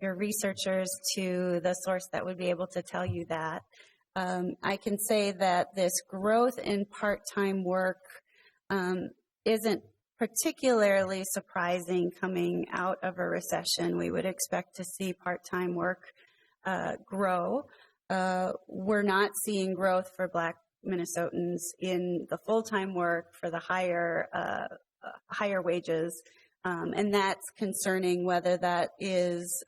your researchers to the source that would be able to tell you that. I can say that this growth in part-time work isn't particularly surprising coming out of a recession. We would expect to see part-time work grow. We're not seeing growth for Black Minnesotans in the full-time work for the higher wages. And that's concerning. Whether that is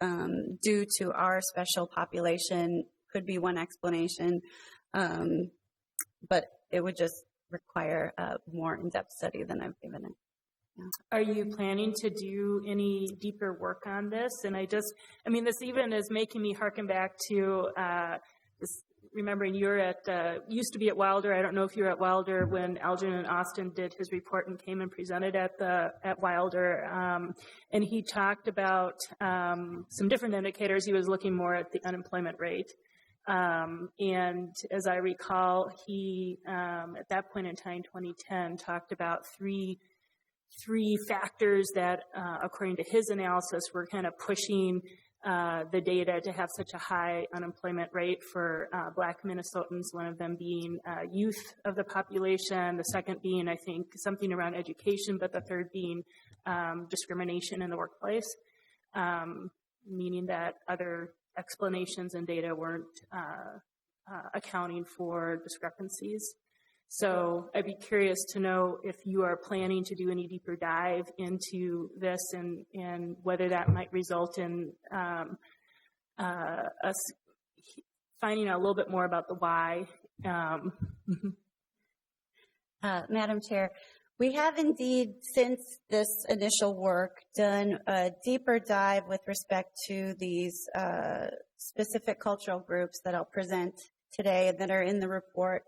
due to our special population could be one explanation, but it would just require a more in-depth study than I've given it. Yeah. Are you planning to do any deeper work on this? And this even is making me harken back to this. Remembering you're used to be at Wilder. I don't know if you were at Wilder when Algernon Austin did his report and came and presented at Wilder. And he talked about some different indicators. He was looking more at the unemployment rate. And as I recall, he, at that point in time, 2010, talked about three factors that, according to his analysis, were kind of pushing the data to have such a high unemployment rate for Black Minnesotans, one of them being youth of the population, the second being, I think, something around education, but the third being discrimination in the workplace, meaning that other explanations and data weren't accounting for discrepancies. So I'd be curious to know if you are planning to do any deeper dive into this and whether that might result in us finding out a little bit more about the why. Madam Chair, we have indeed, since this initial work, done a deeper dive with respect to these specific cultural groups that I'll present today and that are in the report.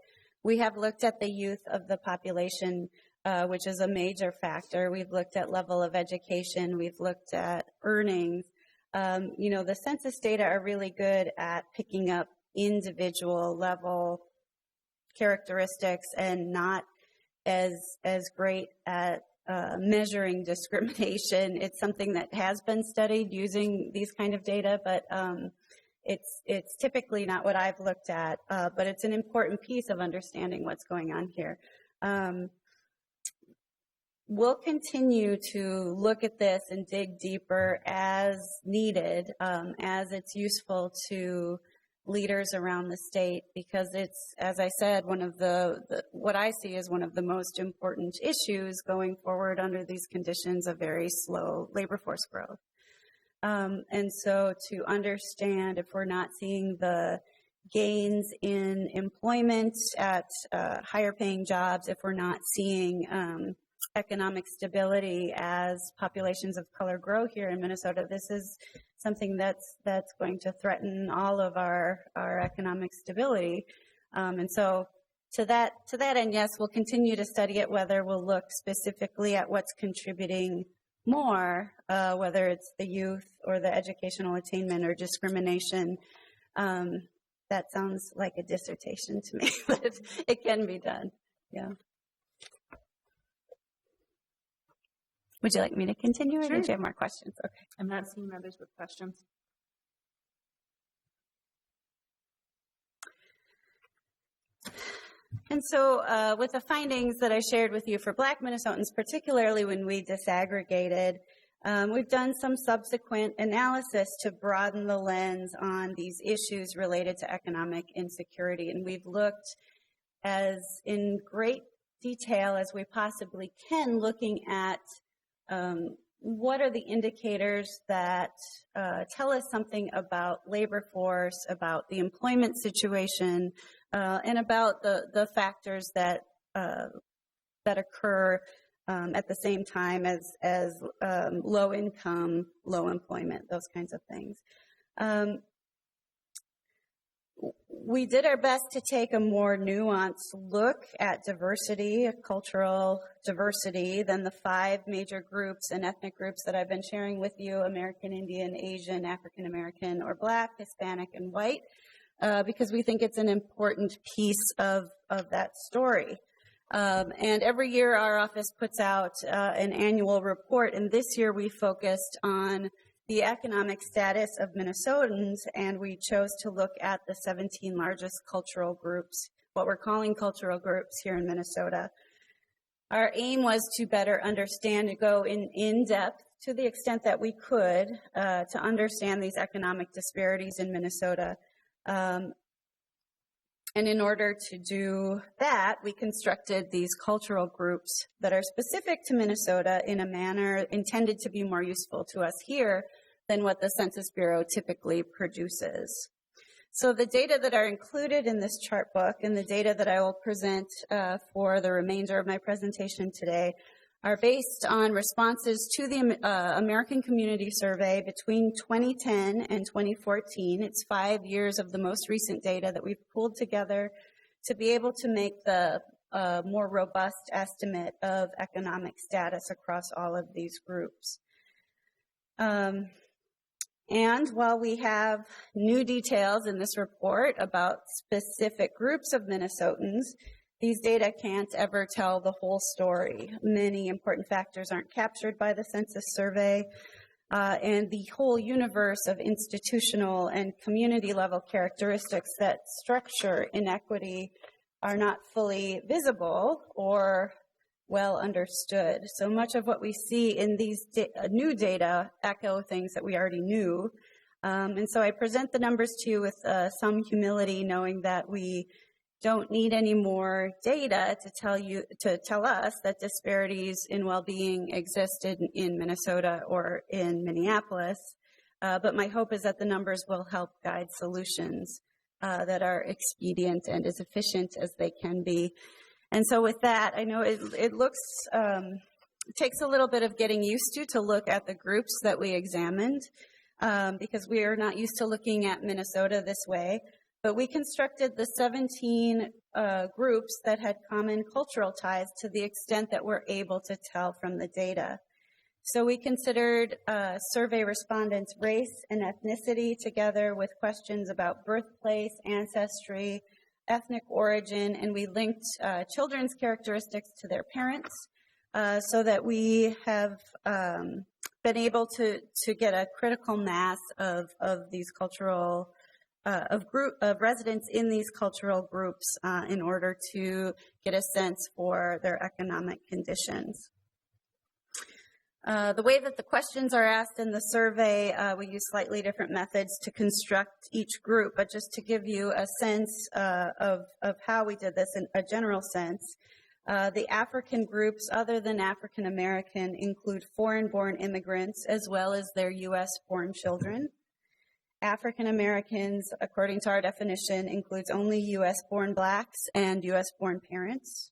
We have looked at the youth of the population, which is a major factor. We've looked at level of education. We've looked at earnings. The census data are really good at picking up individual level characteristics and not as great at measuring discrimination. It's something that has been studied using these kind of data, but it's typically not what I've looked at, but it's an important piece of understanding what's going on here. We'll continue to look at this and dig deeper as needed, as it's useful to leaders around the state, because it's, as I said, one of what I see as one of the most important issues going forward under these conditions of very slow labor force growth. And so to understand if we're not seeing the gains in employment at higher paying jobs, if we're not seeing economic stability as populations of color grow here in Minnesota, this is something that's going to threaten all of our economic stability. And so to that end, yes, we'll continue to study it, whether we'll look specifically at what's contributing more, whether it's the youth or the educational attainment or discrimination. That sounds like a dissertation to me, but it can be done. Yeah. Would you like me to continue, or did you have more questions? Okay. I'm not seeing others with questions. And so with the findings that I shared with you for Black Minnesotans, particularly when we disaggregated, we've done some subsequent analysis to broaden the lens on these issues related to economic insecurity. And we've looked as in great detail as we possibly can, looking at what are the indicators that tell us something about labor force, about the employment situation, and about the factors that occur at the same time as low income, low employment, those kinds of things. We did our best to take a more nuanced look at diversity, cultural diversity, than the 5 major groups and ethnic groups that I've been sharing with you: American Indian, Asian, African American, or Black, Hispanic, and white, because we think it's an important piece of that story. And every year our office puts out an annual report, and this year we focused on the economic status of Minnesotans, and we chose to look at the 17 largest cultural groups, what we're calling cultural groups here in Minnesota. Our aim was to better understand and go in depth to the extent that we could to understand these economic disparities in Minnesota. And in order to do that, we constructed these cultural groups that are specific to Minnesota in a manner intended to be more useful to us here than what the Census Bureau typically produces. So the data that are included in this chart book and the data that I will present for the remainder of my presentation today are based on responses to the American Community Survey between 2010 and 2014. It's 5 years of the most recent data that we've pulled together to be able to make the more robust estimate of economic status across all of these groups. And while we have new details in this report about specific groups of Minnesotans, these data can't ever tell the whole story. Many important factors aren't captured by the census survey, and the whole universe of institutional and community level characteristics that structure inequity are not fully visible or well understood. So much of what we see in these new data echo things that we already knew. And so I present the numbers to you with some humility, knowing that we don't need any more data to tell us that disparities in well-being exist in Minnesota or in Minneapolis. But my hope is that the numbers will help guide solutions that are expedient and as efficient as they can be. And so with that, I know it looks, takes a little bit of getting used to look at the groups that we examined, because we are not used to looking at Minnesota this way. But we constructed the 17 groups that had common cultural ties to the extent that we're able to tell from the data. So we considered survey respondents' race and ethnicity together with questions about birthplace, ancestry, ethnic origin, and we linked children's characteristics to their parents so that we have been able to get a critical mass of these cultural of residents in these cultural groups in order to get a sense for their economic conditions. The way that the questions are asked in the survey, we use slightly different methods to construct each group, but just to give you a sense of how we did this in a general sense, the African groups other than African American include foreign-born immigrants as well as their U.S.-born children. African Americans, according to our definition, includes only U.S.-born blacks and U.S.-born parents.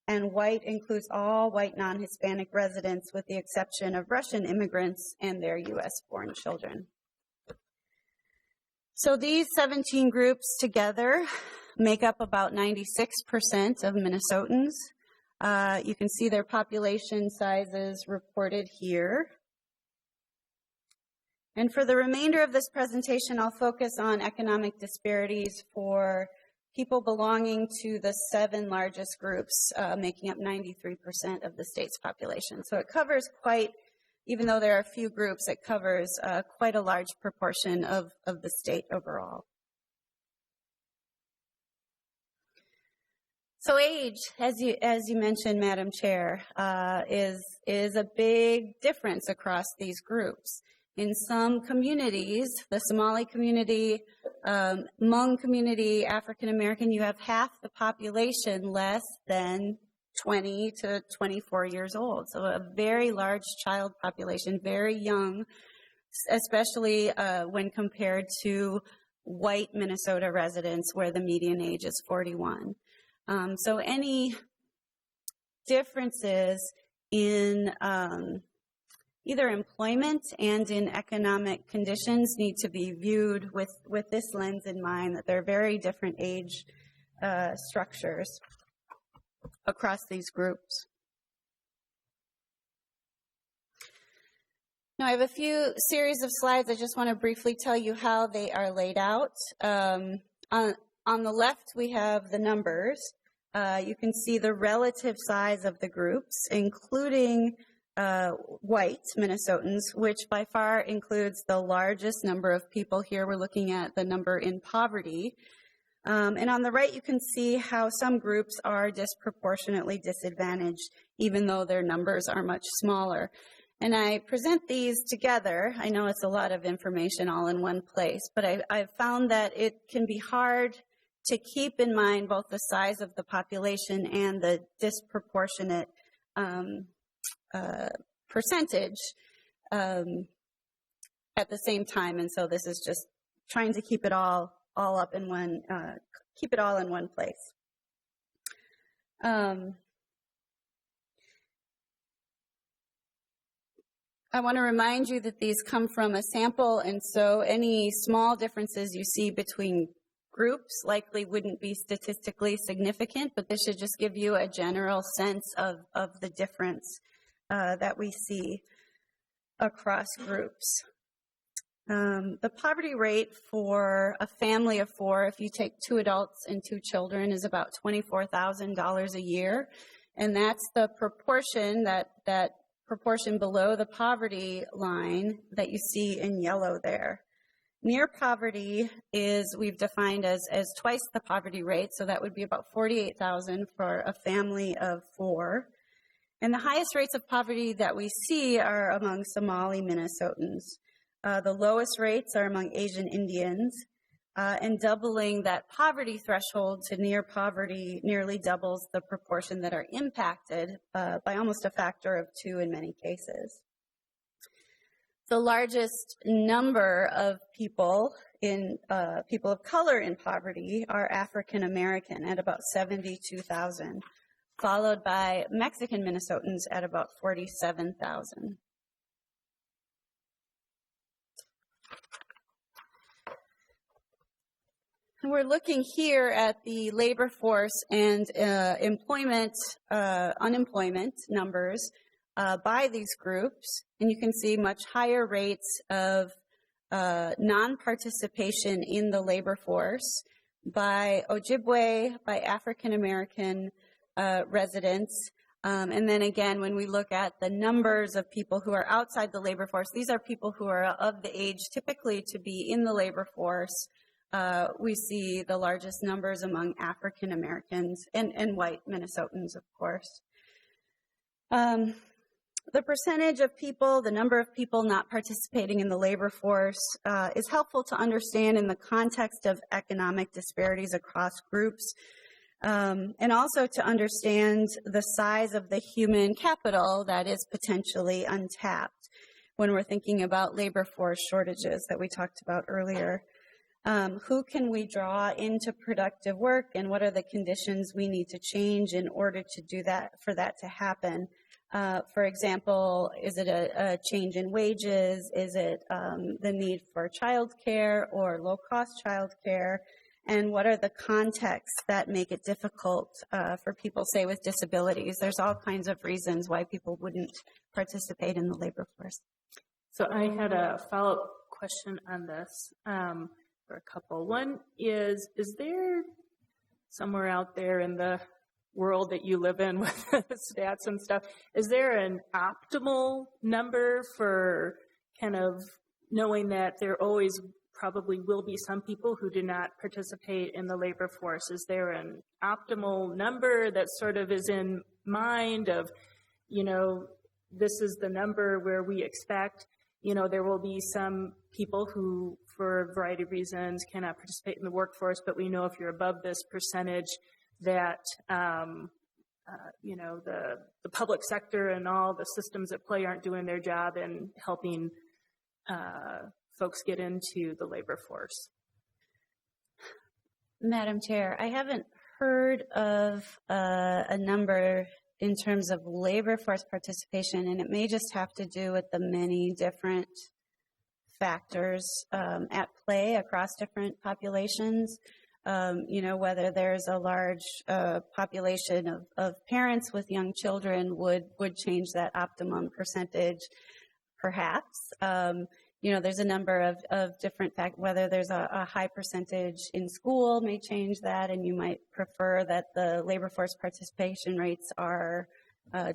And white includes all white non-Hispanic residents with the exception of Russian immigrants and their U.S.-born children. So these 17 groups together make up about 96% of Minnesotans. You can see their population sizes reported here. And for the remainder of this presentation, I'll focus on economic disparities for people belonging to the 7 largest groups, making up 93% of the state's population. So it covers quite, even though there are a few groups, it covers quite a large proportion of the state overall. So age, as you mentioned, Madam Chair, is a big difference across these groups. In some communities, the Somali community, Hmong community, African American, you have half the population less than 20 to 24 years old. So a very large child population, very young, especially when compared to white Minnesota residents where the median age is 41. So any differences in either employment and in economic conditions need to be viewed with this lens in mind, that there are very different age structures across these groups. Now I have a few series of slides. I just want to briefly tell you how they are laid out. On the left, we have the numbers. You can see the relative size of the groups, including white Minnesotans, which by far includes the largest number of people here. We're looking at the number in poverty. And on the right, you can see how some groups are disproportionately disadvantaged, even though their numbers are much smaller. And I present these together. I know it's a lot of information all in one place, but I've found that it can be hard to keep in mind both the size of the population and the disproportionate percentage at the same time. And so this is just trying to keep it all up in one, keep it all in one place. I want to remind you that these come from a sample, and so any small differences you see between groups likely wouldn't be statistically significant, but this should just give you a general sense of the difference that we see across groups. The poverty rate for a family of 4, if you take 2 adults and 2 children, is about $24,000 a year, and that's the proportion that proportion below the poverty line that you see in yellow there. Near poverty is, we've defined as twice the poverty rate, so that would be about $48,000 for a family of 4. And the highest rates of poverty that we see are among Somali Minnesotans. The lowest rates are among Asian Indians, and doubling that poverty threshold to near poverty nearly doubles the proportion that are impacted by almost a factor of 2 in many cases. The largest number of people of color in poverty are African American at about 72,000, followed by Mexican Minnesotans at about 47,000. We're looking here at the labor force and unemployment numbers by these groups, and you can see much higher rates of non-participation in the labor force by Ojibwe, by African American residents, and then again, when we look at the numbers of people who are outside the labor force, these are people who are of the age typically to be in the labor force. We see the largest numbers among African Americans and white Minnesotans, of course. The percentage of people, the number of people not participating in the labor force is helpful to understand in the context of economic disparities across groups, and also to understand the size of the human capital that is potentially untapped when we're thinking about labor force shortages that we talked about earlier. Who can we draw into productive work, and what are the conditions we need to change in order to do that, for that to happen? For example, is it a change in wages? Is it the need for childcare or low-cost childcare? And what are the contexts that make it difficult for people, say, with disabilities? There's all kinds of reasons why people wouldn't participate in the labor force. So I had a follow-up question on this. For a couple. One is there somewhere out there in the world that you live in with stats and stuff, is there an optimal number for kind of knowing that there always probably will be some people who do not participate in the labor force? Is there an optimal number that sort of is in mind of, this is the number where we expect, there will be some people who, for a variety of reasons, cannot participate in the workforce, but we know if you're above this percentage that, the public sector and all the systems at play aren't doing their job in helping folks get into the labor force. Madam Chair, I haven't heard of a number in terms of labor force participation, and it may just have to do with the many different factors at play across different populations. Whether there's a large population of parents with young children would change that optimum percentage, perhaps. There's a number of different factors. Whether there's a high percentage in school may change that, and you might prefer that the labor force participation rates are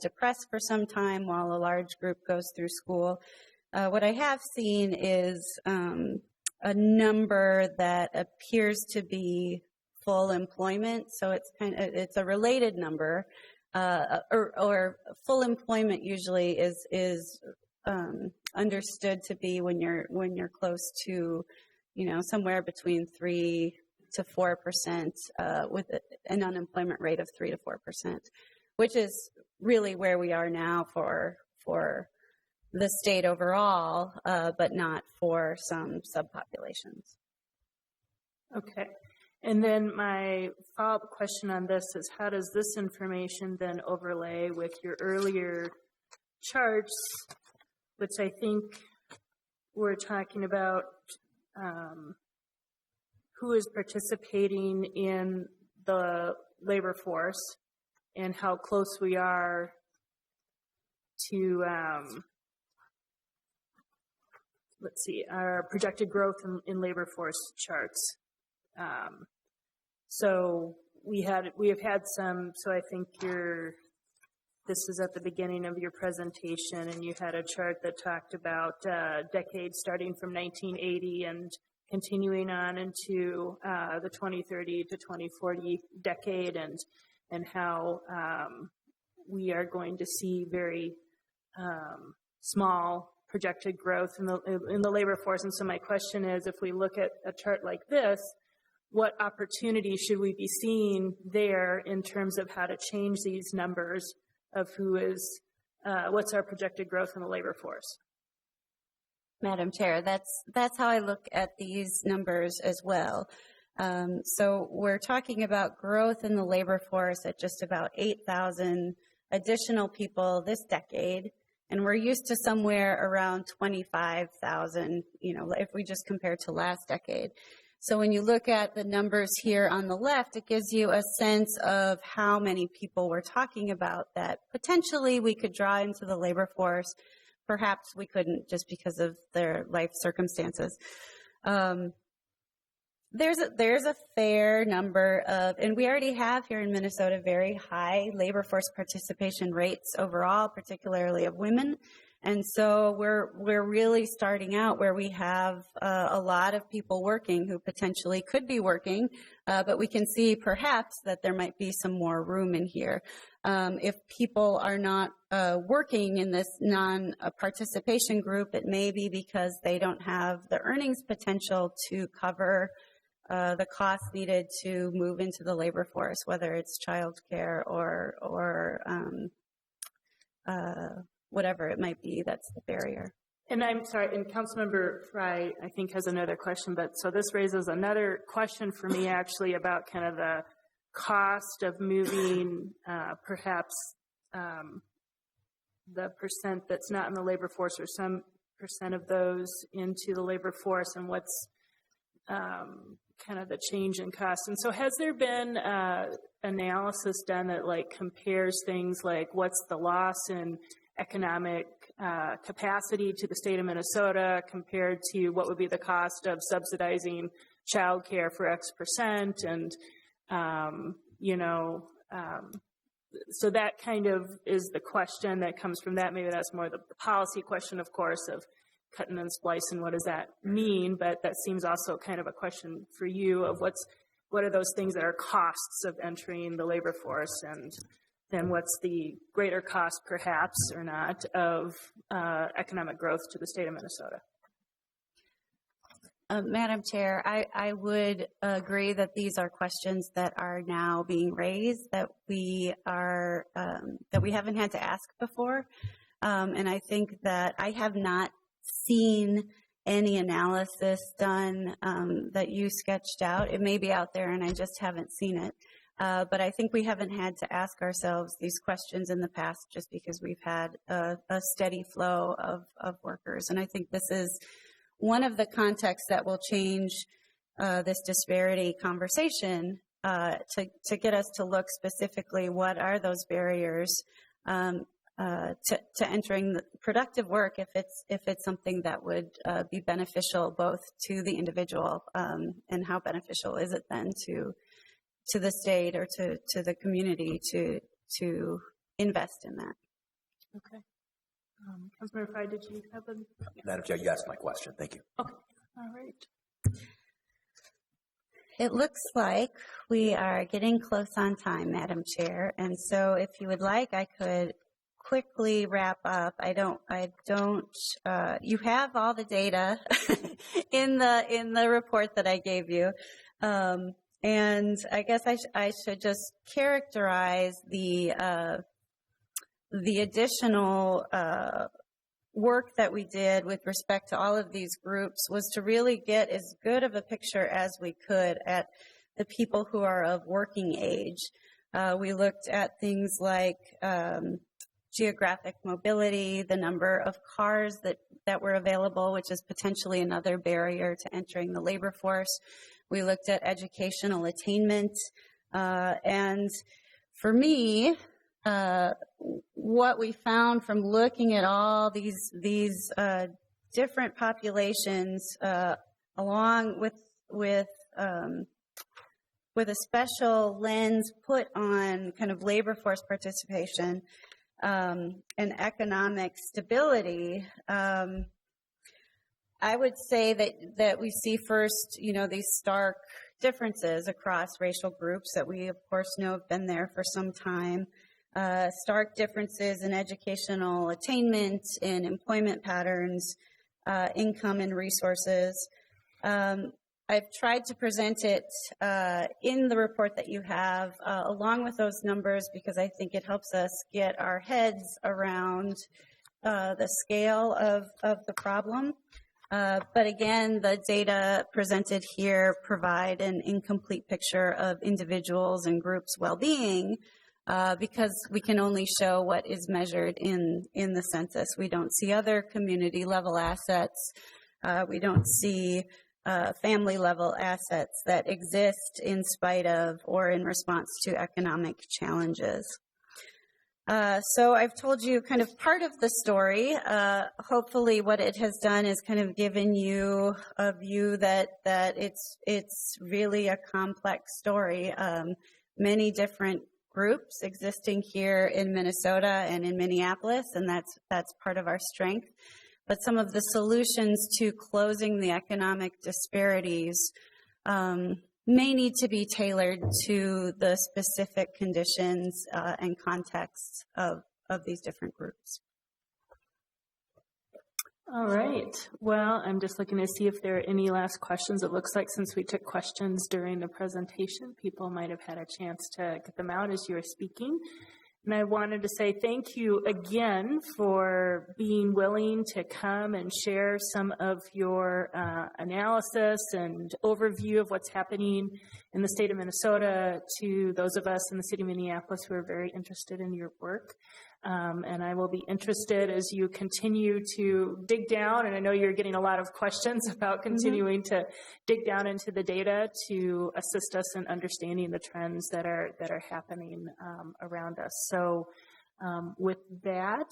depressed for some time while a large group goes through school. What I have seen is a number that appears to be full employment. So it's a related number, or full employment usually is understood to be when you're close to, somewhere between 3 to 4%, with an unemployment rate of 3 to 4%, which is really where we are now for the state overall, but not for some subpopulations. Okay. And then my follow-up question on this is, how does this information then overlay with your earlier charts, which I think we're talking about who is participating in the labor force and how close we are to, our projected growth in labor force charts. So we have had some, so I think this is at the beginning of your presentation, and you had a chart that talked about decades starting from 1980 and continuing on into the 2030 to 2040 decade, and how we are going to see very small projected growth in the labor force. And so my question is, if we look at a chart like this, what opportunity should we be seeing there in terms of how to change these numbers of what's our projected growth in the labor force? Madam Chair, that's how I look at these numbers as well. So we're talking about growth in the labor force at just about 8,000 additional people this decade, and we're used to somewhere around 25,000, if we just compare to last decade. So when you look at the numbers here on the left, it gives you a sense of how many people we're talking about that potentially we could draw into the labor force. Perhaps we couldn't, just because of their life circumstances. There's a fair number of, and we already have here in Minnesota very high labor force participation rates overall, particularly of women. And so we're really starting out where we have a lot of people working who potentially could be working, but we can see perhaps that there might be some more room in here. If people are not working in this non-participation group, it may be because they don't have the earnings potential to cover the costs needed to move into the labor force, whether it's childcare or whatever it might be that's the barrier. And I'm sorry, and Councilmember Fry, I think, has another question, but so this raises another question for me actually about kind of the cost of moving perhaps the percent that's not in the labor force or some percent of those into the labor force, and what's kind of the change in cost. And so has there been analysis done that compares things like what's the loss in economic capacity to the state of Minnesota compared to what would be the cost of subsidizing childcare for X percent, and so that kind of is the question that comes from that. Maybe that's more the policy question, of course, of cutting and splicing. What does that mean? But that seems also kind of a question for you of what are those things that are costs of entering the labor force, and then what's the greater cost, perhaps, or not, of economic growth to the state of Minnesota? Madam Chair, I would agree that these are questions that are now being raised that we haven't had to ask before, and I think that I have not seen any analysis done that you sketched out. It may be out there, and I just haven't seen it. But I think we haven't had to ask ourselves these questions in the past just because we've had a steady flow of workers. And I think this is one of the contexts that will change this disparity conversation to get us to look specifically what are those barriers to entering the productive work if it's something that would be beneficial both to the individual and how beneficial is it then to the state or to the community to invest in that. Okay. Councilmember Frye, did you have a... Madam Chair, you asked my question. Thank you. Okay. All right. It looks like we are getting close on time, Madam Chair, and so if you would like, I could quickly wrap up. You have all the data in the report that I gave you. And I guess I should just characterize the additional work that we did with respect to all of these groups was to really get as good of a picture as we could at the people who are of working age. We looked at things like geographic mobility, the number of cars that were available, which is potentially another barrier to entering the labor force. We looked at educational attainment. And for me, what we found from looking at all these different populations, along with a special lens put on kind of labor force participation and economic stability, I would say that we see first, these stark differences across racial groups that we, of course, know have been there for some time. Stark differences in educational attainment, in employment patterns, income and resources. I've tried to present it in the report that you have, along with those numbers, because I think it helps us get our heads around the scale of the problem. But again, the data presented here provide an incomplete picture of individuals and groups' well-being, because we can only show what is measured in the census. We don't see other community-level assets. We don't see family-level assets that exist in spite of or in response to economic challenges. So I've told you kind of part of the story. Hopefully what it has done is kind of given you a view that it's really a complex story. Many different groups existing here in Minnesota and in Minneapolis, and that's part of our strength. But some of the solutions to closing the economic disparities may need to be tailored to the specific conditions and contexts of these different groups. All right. Well, I'm just looking to see if there are any last questions. It looks like since we took questions during the presentation, people might have had a chance to get them out as you were speaking. And I wanted to say thank you again for being willing to come and share some of your analysis and overview of what's happening in the state of Minnesota to those of us in the city of Minneapolis who are very interested in your work. And I will be interested as you continue to dig down, and I know you're getting a lot of questions about continuing to dig down into the data to assist us in understanding the trends that are happening around us. So with that,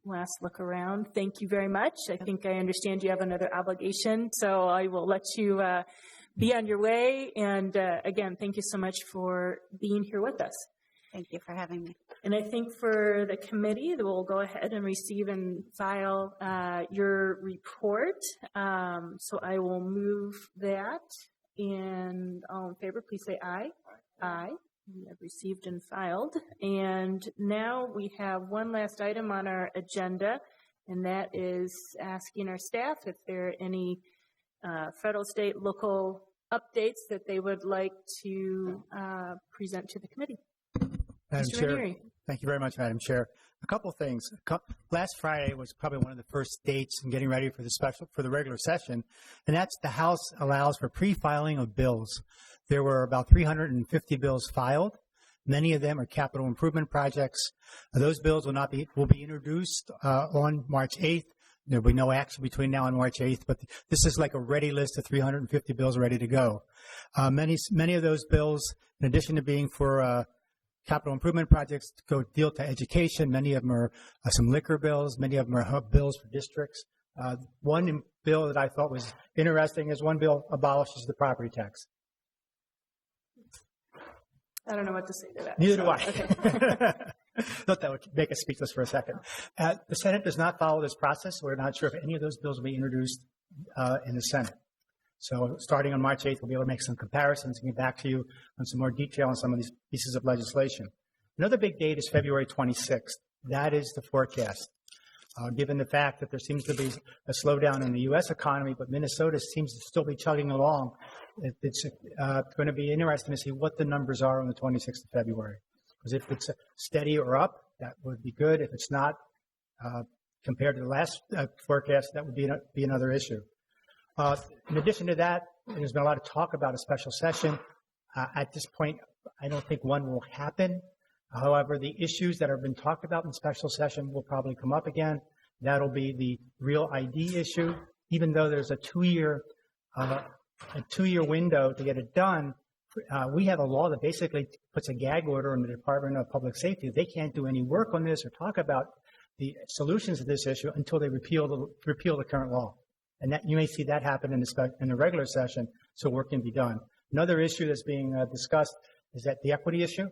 last look around, thank you very much. I think I understand you have another obligation, so I will let you be on your way. And again, thank you so much for being here with us. Thank you for having me. And I think for the committee, we'll go ahead and receive and file your report. So I will move that. And all in favor, please say aye. Aye. We have received and filed. And now we have one last item on our agenda, and that is asking our staff if there are any federal, state, local updates that they would like to present to the committee. Madam Mr. Chair, Ranieri. thank you very much, Madam Chair. A couple of things. Last Friday was probably one of the first dates in getting ready for the regular session, and that's the House allows for pre-filing of bills. There were about 350 bills filed. Many of them are capital improvement projects. Those bills will be introduced on March 8th. There will be no action between now and March 8th, but this is like a ready list of 350 bills ready to go. Many of those bills, in addition to being for capital improvement projects, deal to education. Many of them are some liquor bills. Many of them are bills for districts. One bill that I thought was interesting is one bill abolishes the property tax. I don't know what to say to that. Neither do I. Okay. Thought that would make us speechless for a second. The Senate does not follow this process. We're not sure if any of those bills will be introduced in the Senate. So starting on March 8th, we'll be able to make some comparisons and get back to you on some more detail on some of these pieces of legislation. Another big date is February 26th. That is the forecast. Given the fact that there seems to be a slowdown in the U.S. economy, but Minnesota seems to still be chugging along, it's going to be interesting to see what the numbers are on the 26th of February. Because if it's steady or up, that would be good. If it's not, compared to the last forecast, that would be another issue. In addition to that, there's been a lot of talk about a special session. At this point, I don't think one will happen. However, the issues that have been talked about in special session will probably come up again. That'll be the real ID issue. Even though there's a two-year window to get it done, we have a law that basically puts a gag order in the Department of Public Safety. They can't do any work on this or talk about the solutions to this issue until they repeal the current law. And that you may see that happen in the regular session, so work can be done. Another issue that's being discussed is that the equity issue.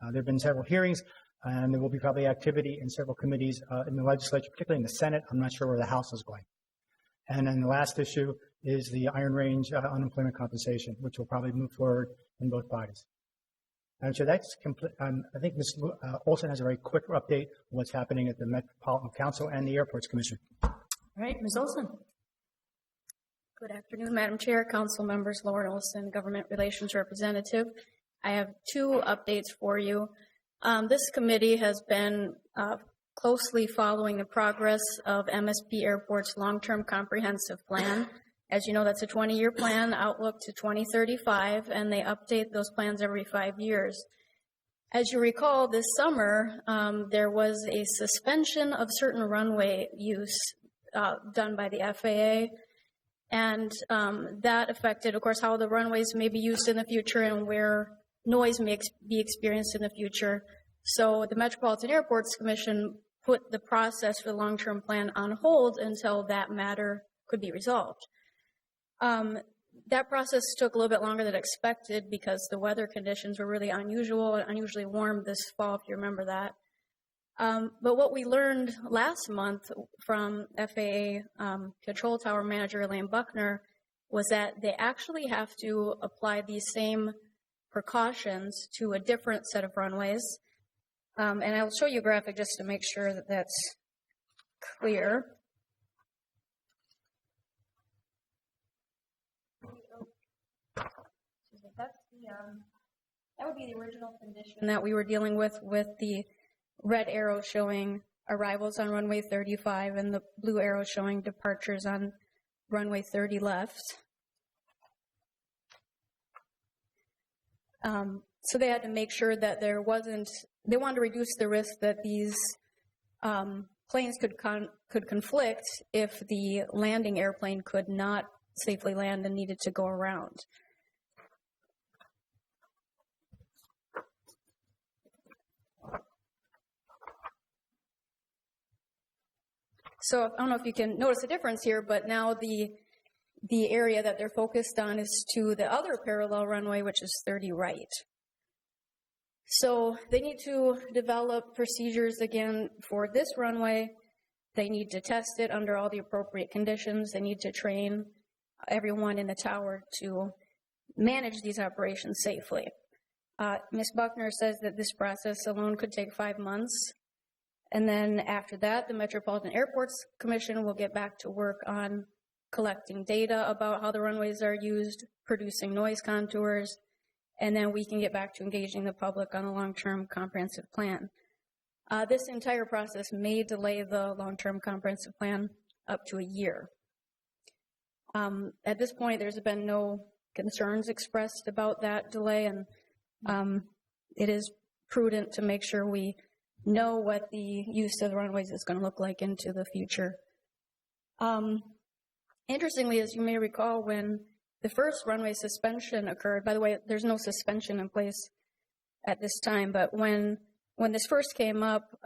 There have been several hearings, and there will be probably activity in several committees in the legislature, particularly in the Senate. I'm not sure where the House is going. And then the last issue is the Iron Range unemployment compensation, which will probably move forward in both bodies. And so that's complete. I think Ms. Olson has a very quick update on what's happening at the Metropolitan Council and the Airports Commission. All right, Ms. Olson. Good afternoon, Madam Chair, Council members, Lauren Olson, Government Relations Representative. I have two updates for you. This committee has been closely following the progress of MSP Airport's long-term comprehensive plan. As you know, that's a 20-year plan, outlook to 2035, and they update those plans every 5 years. As you recall, this summer, there was a suspension of certain runway use done by the FAA, and that affected, of course, how the runways may be used in the future and where noise may be experienced in the future. So the Metropolitan Airports Commission put the process for the long-term plan on hold until that matter could be resolved. That process took a little bit longer than expected because the weather conditions were really unusually warm this fall, if you remember that. But what we learned last month from FAA Control Tower Manager Elaine Buckner was that they actually have to apply these same precautions to a different set of runways. And I'll show you a graphic just to make sure that that's clear. That would be the original condition that we were dealing with the red arrow showing arrivals on runway 35 and the blue arrow showing departures on runway 30 left. So they had to make sure that they wanted to reduce the risk that these planes could conflict if the landing airplane could not safely land and needed to go around. So I don't know if you can notice a difference here, but now the area that they're focused on is to the other parallel runway, which is 30 right. So they need to develop procedures again for this runway. They need to test it under all the appropriate conditions. They need to train everyone in the tower to manage these operations safely. Ms. Buckner says that this process alone could take 5 months. And then after that, the Metropolitan Airports Commission will get back to work on collecting data about how the runways are used, producing noise contours, and then we can get back to engaging the public on a long-term comprehensive plan. This entire process may delay the long-term comprehensive plan up to a year. At this point, there's been no concerns expressed about that delay, and it is prudent to make sure we know what the use of the runways is going to look like into the future. Interestingly, as you may recall, when the first runway suspension occurred, by the way, there's no suspension in place at this time, but when this first came up,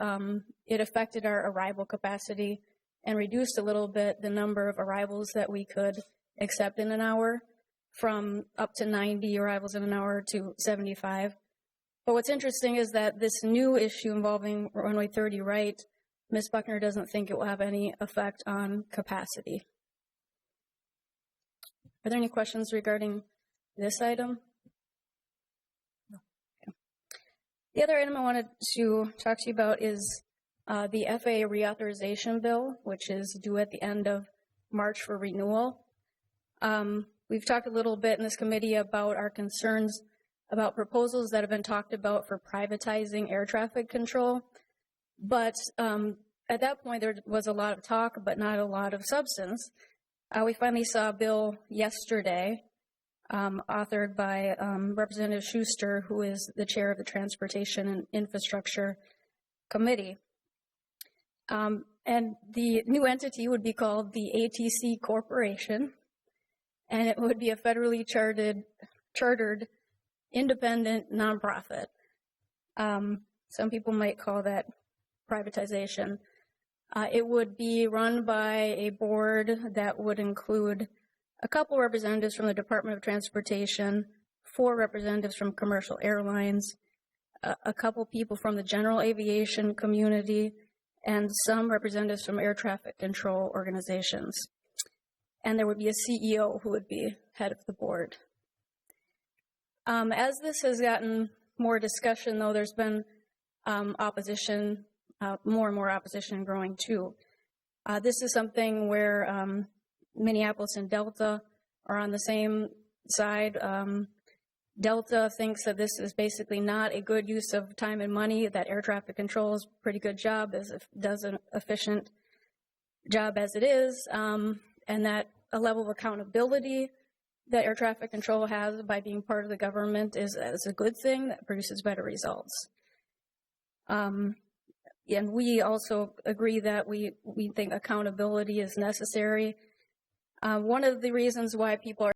it affected our arrival capacity and reduced a little bit the number of arrivals that we could accept in an hour from up to 90 arrivals in an hour to 75. But what's interesting is that this new issue involving runway 30 right, Ms. Buckner doesn't think it will have any effect on capacity. Are there any questions regarding this item? No. Okay. The other item I wanted to talk to you about is the FAA reauthorization bill, which is due at the end of March for renewal. We've talked a little bit in this committee about our concerns about proposals that have been talked about for privatizing air traffic control. But at that point, there was a lot of talk, but not a lot of substance. We finally saw a bill yesterday authored by Representative Schuster, who is the chair of the Transportation and Infrastructure Committee. And the new entity would be called the ATC Corporation, and it would be a federally chartered independent nonprofit. Some people might call that privatization. It would be run by a board that would include a couple representatives from the Department of Transportation, 4 representatives from commercial airlines, a couple people from the general aviation community, and some representatives from air traffic control organizations. And there would be a CEO who would be head of the board. As this has gotten more discussion, though, there's been opposition, more and more opposition growing too. This is something where Minneapolis and Delta are on the same side. Delta thinks that this is basically not a good use of time and money, that air traffic control is a pretty good job, does an efficient job as it is, and that a level of accountability that air traffic control has by being part of the government is a good thing that produces better results. And we also agree that we think accountability is necessary. One of the reasons why people are